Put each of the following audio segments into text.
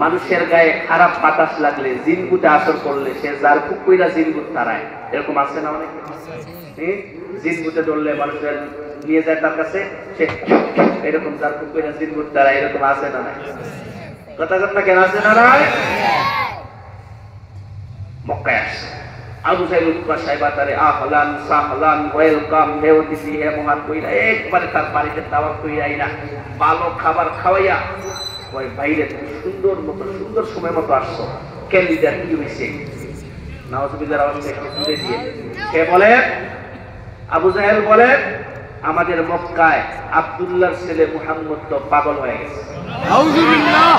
মানুষের গায়ে খারাপ বাতাস লাগলে জিনগুতে আসর করলে সে যার ফুক কইরা জিনগুত তারায়, এরকম আছে না অনেক? জিনগুতে ধরলে মানুষের নিয়ে যায় তার কাছে, সে এরকম যার ফুক কইরা জিনগুত তারায়, এরকম আছে না নাই? কথা কথা কেন আছে না নাই? মক্কায় আসে আবু জাহেল উতবা সাহেবা তারে আহলান সাহলান ওয়েলকাম হে অতিথি হে মহান কইরা একবারে তার বাড়িতে দাওয়াত কইরাই না, ভালো খাবার খাওয়াইয়া ওই বাইরে সুন্দর মতো সুন্দর সময় মতো আসছো, কেন লিডার কি হয়েছে? নাউজুবিল্লাহর আওয়াজটা একটু জুড়ে দিয়ে সে বলে, আবু জাহেল বলে, আমাদের মক্কায় আব্দুল্লাহর ছেলে মুহাম্মদ তো পাগল হয়ে গেছে। নাউজুবিল্লাহ।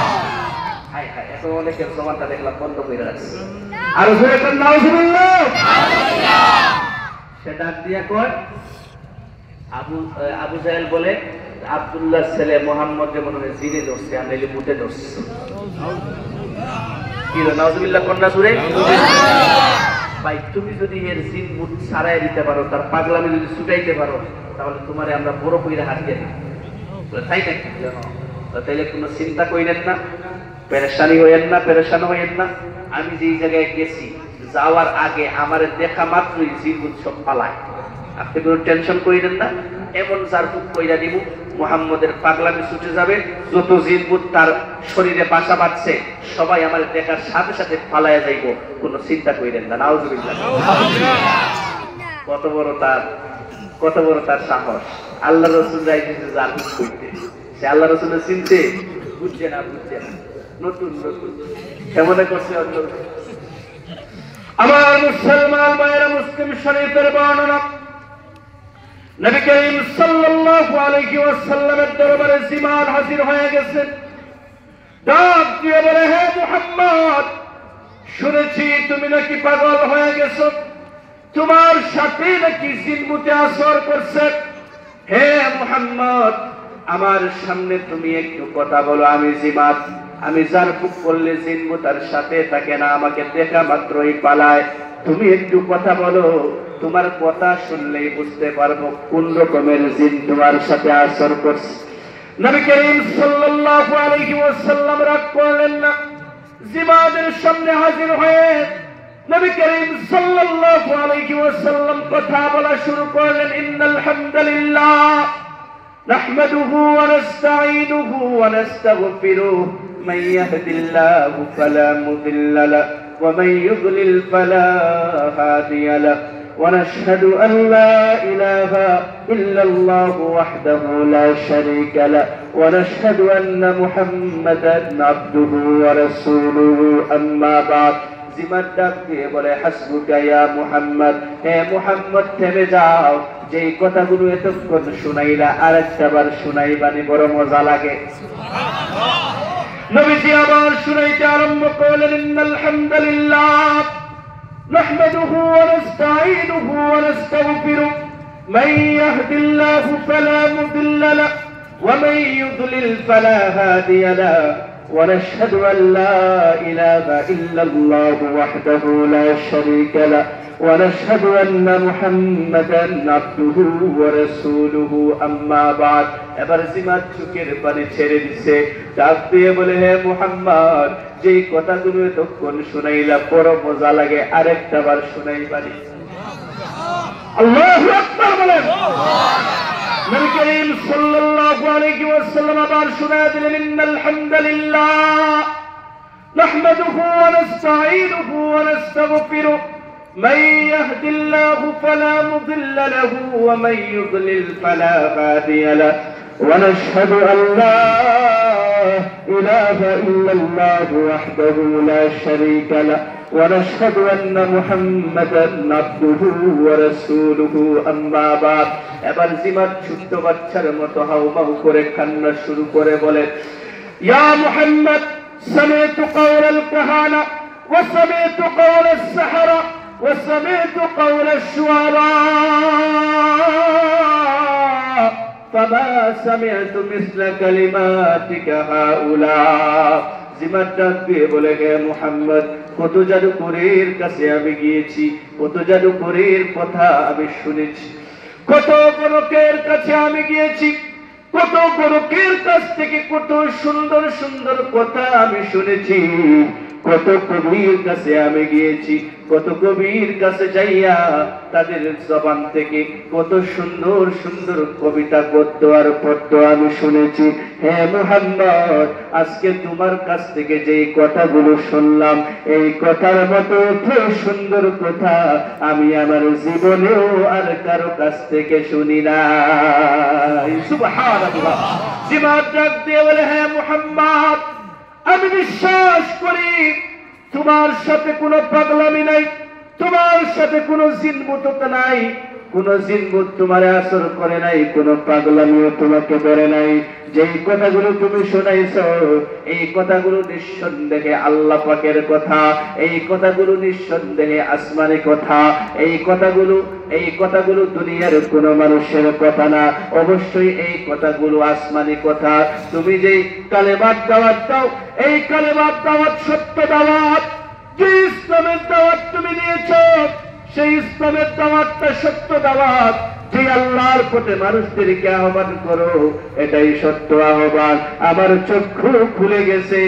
হায় হায়, এত অনেকের জবানটা দেখলাম বন্ধ করে রাখছে। আর জোরে কোন নাউজুবিল্লাহ। সে ডাক দিয়া কয়, আবু জাহেল বলে, আব্দুল্লাহর ছেলে মুহাম্মদ যেমন জিনে ধরছে, আমরা এলে মুতে ধরছি। কি রে নাউজুবিল্লাহ কোন না জোরে? ভাই তুমি যদি এর জিন মুত ছাড়াই দিতে পারো, তার পাগলামি যদি ছুটাইতে পারো, তাহলে তোমারে আমরা বড় কইরা হাত দিয়ে দিই। তাই নাকি? তাইলে কোনো চিন্তা কইলেন না, পেরেশানি হইয়েন না, পেরেশান হইয়েন না। আমি যেই জায়গায় গেছি যাওয়ার আগে আমার দেখা মাত্রই জিনগুত সব পালায়, আপনি কোনো টেনশন করিলেন না। এমন যার বুক কইরা দিব, মুহাম্মদের পাগলামি ছুটে যাবে, যত জিনগুত তার শরীরে বাসা বাঁধছে সবাই আমার দেখার সাথে সাথে পালায়া যাইব, কোনো চিন্তা করিলেন না। নাউজুবিল্লাহ। কত বড় তার সাহস। আল্লাহ রাসূল যাইতেছে যার বুক কইতে, সে আল্লাহ রাসূলের চিনতে বুঝছে না, নতুন নতুন কেমনে করছে অন্য। আমার মুসলমান ভাইরা, মুসলিম শরীফের বর্ণনা, নবী করিম সাল্লাল্লাহু আলাইহি ওয়াসাল্লামের দরবারে জিমান হাজির হয়ে গেছেন। ডাক দিয়ে বলে, হে মুহাম্মদ, শুনেছি তুমি নাকি পাগল হয়ে গেছো, তোমার সাথে নাকি জিনগুতে আসর করছে। হে মুহাম্মদ, আমার সামনে তুমি একটু কথা বলো। আমি জিমাত, আমি যার বুক করলে জিনবু তার সাথে থাকে না, আমাকে দেখা মাত্রই পালায়। তুমি একটু কথা বলো, তোমার কথা শুনলেই বুঝতে পারবো কোন রকমের জিন তোমার সাথে আসর করছে। নবী করিম সাল্লাল্লাহু আলাইহি ওয়াসাল্লাম রাগ করলেন না, জিমাদের সামনে হাজির হয়ে নবী করিম সাল্লাল্লাহু আলাইহি ওয়াসাল্লাম কথা বলা শুরু করলেন। ইন্নাল হামদুলিল্লাহ নাহমাদুহু ওয়া নাস্তাঈনুহু ওয়া নাস্তাগফিরুহু মান ইয়াহদিল্লাহু ফালা মুদিল্লা লাহু ওয়া মান ইউদ্লিল ফালা হাদিয়া লাহু ওয়া নাশহাদু আন লা ইলাহা ইল্লাল্লাহু ওয়াহদাহু লা শারীকা লাহু ওয়া নাশহাদু আন্না মুহাম্মাদান আবদুহু ওয়া রাসূলুহু আম্মা বা'দ। জিমাত ডাক দিয়ে বলে, হাসবুকা ইয়া মুহাম্মদ, হে মুহাম্মদ থেমে যাও, যেই কথাগুলো এতক্ষণ শুনাইলা আরেকটাবার শুনাইবানি, বড় মজা লাগে। নবীজি আবার শুনাইতে আরম্ভ করলেন। ইন্নাল হামদুলিল্লাহ নাহমাদুহু ওয়া নাস্তাঈনুহু ওয়া নাস্তাগফিরুহু মান ইয়াহদিল্লাহু ফালা মুদিল্লা লাহু ওয়া মান ইউদ্লিল ফালা হাদিয়া লাহু ونشهد أن لا إله إلا الله وحده لا شريك له ونشهد أن محمدا عبده ورسوله أما بعد। এবার জিমাত চোখের পানি ছেড়ে দিছে, ডাক দিয়ে বলে, হে মুহাম্মদ, যেই কথাগুলো এতক্ষণ শুনাইলা বড় মজা লাগে, আরেকটা বার শুনাইবানি। আল্লাহু আকবার বলেন। নবী করিম সাল্লাল্লাহু আলাইহি ওয়াসাল্লাম আবার শুনায়া দিলেন, ইন্নাল হামদুলিল্লাহ নাহমাদুহু ওয়া নাস্তাঈনুহু ওয়া নাস্তাগফিরুহু মান ইয়াহদিল্লাহু ফালা মুদিল্লা লাহু ওয়া মান ইউদ্লিল ফালা হাদিয়া লাহু ওয়া নাশহাদু আন লা ইলাহা ইল্লাল্লাহু ওয়াহদাহু লা শারীকা লাহু ونشهد أن محمدا عبده ورسوله أما بعد। এবার জিমাত ছোট্ট বাচ্চার মতো হাউমাউ করে কান্না শুরু করে বলে, ইয়া মুহাম্মদ সামি'তু কাওলাল কাহানা ওয়া সামি'তু কাওলাস সাহারা ওয়া সামি'তু কাওলাশ শুআরা ফামা সামি'তু মিসলা কালিমাতিকা হাউলা। জিমাত ডাক দিয়ে বলে, হে মুহাম্মদ, কত জাদুকরের কাছে আমি গিয়েছি, কত জাদুকরের কথা আমি শুনেছি, কত গণকের কাছে আমি গিয়েছি, কত গরুকের কাছ থেকে কত সুন্দর সুন্দর কথা আমি শুনেছি, কত কবির কাছে আমি গিয়েছি, কত কবির কাছে যাইয়া তাদের জবান থেকে কত সুন্দর সুন্দর কবিতা গদ্য আর পদ্য আমি শুনেছি। হে মুহাম্মদ, আজকে তোমার কাছ থেকে যে কথাগুলো শুনলাম, এই কথার মতো এত সুন্দর কথা আমি আমার জীবনেও আর কারো কাছ থেকে শুনি নাই। সুবহানাল্লাহ। জিমাত ডাক দিয়ে বলে, হে মুহাম্মদ, আমি বিশ্বাস করি তোমার সাথে কোনো পাগলামি নাই, তোমার সাথে কোনো জিনবুততা নাই, কোনো জিনবুত তোমার আসর করে নাই, কোনো পাগলামিও তোমাকে ধরে নাই। যেই কথাগুলো তুমি শোনাইছো, এই কথাগুলো নিঃসন্দেহে আল্লাহ পাকের কথা, এই কথাগুলো নিঃসন্দেহে আসমানি কথা, এই কথাগুলো দুনিয়ার কোনো মানুষের কথা না, অবশ্যই এই কথাগুলো আসমানি কথা। তুমি যেই কালেমার দাওয়াত দাও, এই কালেমার দাওয়াত সত্য দাওয়াত। যে ইসলামের দাওয়াত তুমি দিয়েছো, সেই ইসলামের দাওয়াতটা সত্য দাওয়াত। যে আল্লাহর পথে মানুষদেরকে আহ্বান করো, এটাই সত্য আহ্বান। আমার চক্ষু খুলে গেছে,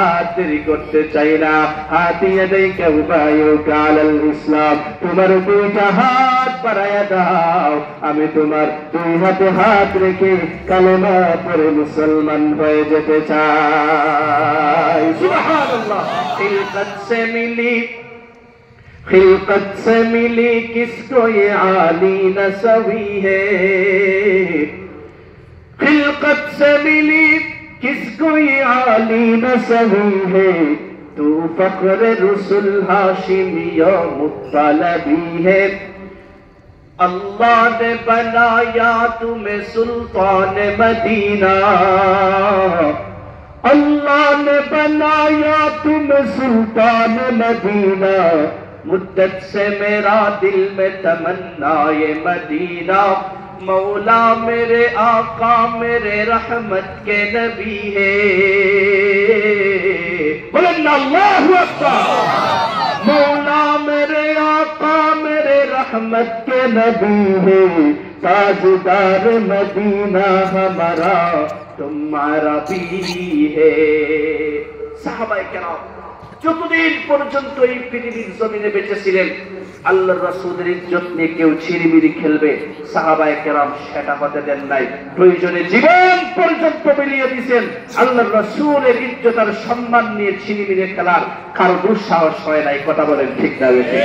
আর দেরি করতে চাই না। হাতিয়া দেই কেউ বায়ু কালাল ইসলাম, তোমার দুইটা হাত বাড়ায়া দাও, আমি তোমার দুই হাতে হাত রেখে কালেমা পড়ে মুসলমান হয়ে যেতে চাই। সুবহানাল্লাহ। खिलकत से मिली किसको ये आली नसवी है, खिलकत से मिली किसको ये आली नसवी है, तू फख्र रसूल हाशिमिया मुत्तलबी है। अल्लाह ने बनाया तुम्हें सुल्तान मदीना, अल्लाह ने बनाया तुम सुल्तान मदीना, मुद्दत से मेरा दिल में तमन्ना ये मदीना, मौला मेरे आका मेरे रहमत के नबी है। बोलें अल्लाहु अकबर। मौला मेरे आका मेरे रहमत के नबी है, ताजदार मदीना हमारा तुम्हारा भी है। সাহাবায়ে কেরাম যতদিন পর্যন্ত এই পৃথিবীর জমিনে বেঁচে ছিলেন, আল্লাহর রাসূলের ইজ্জত নিয়ে কেউ ছিনিমিনি খেলবে, সাহাবায়ে কেরাম সেটা হতে দেন নাই। প্রয়োজনে জীবন পর্যন্ত বিলিয়ে দিয়েছেন। আল্লাহর রাসূলের ইজ্জত আর সম্মান নিয়ে ছিনিমিনি খেলার কারো দুঃসাহস হয় নাই। কথা বলেন ঠিক না বেঠিক?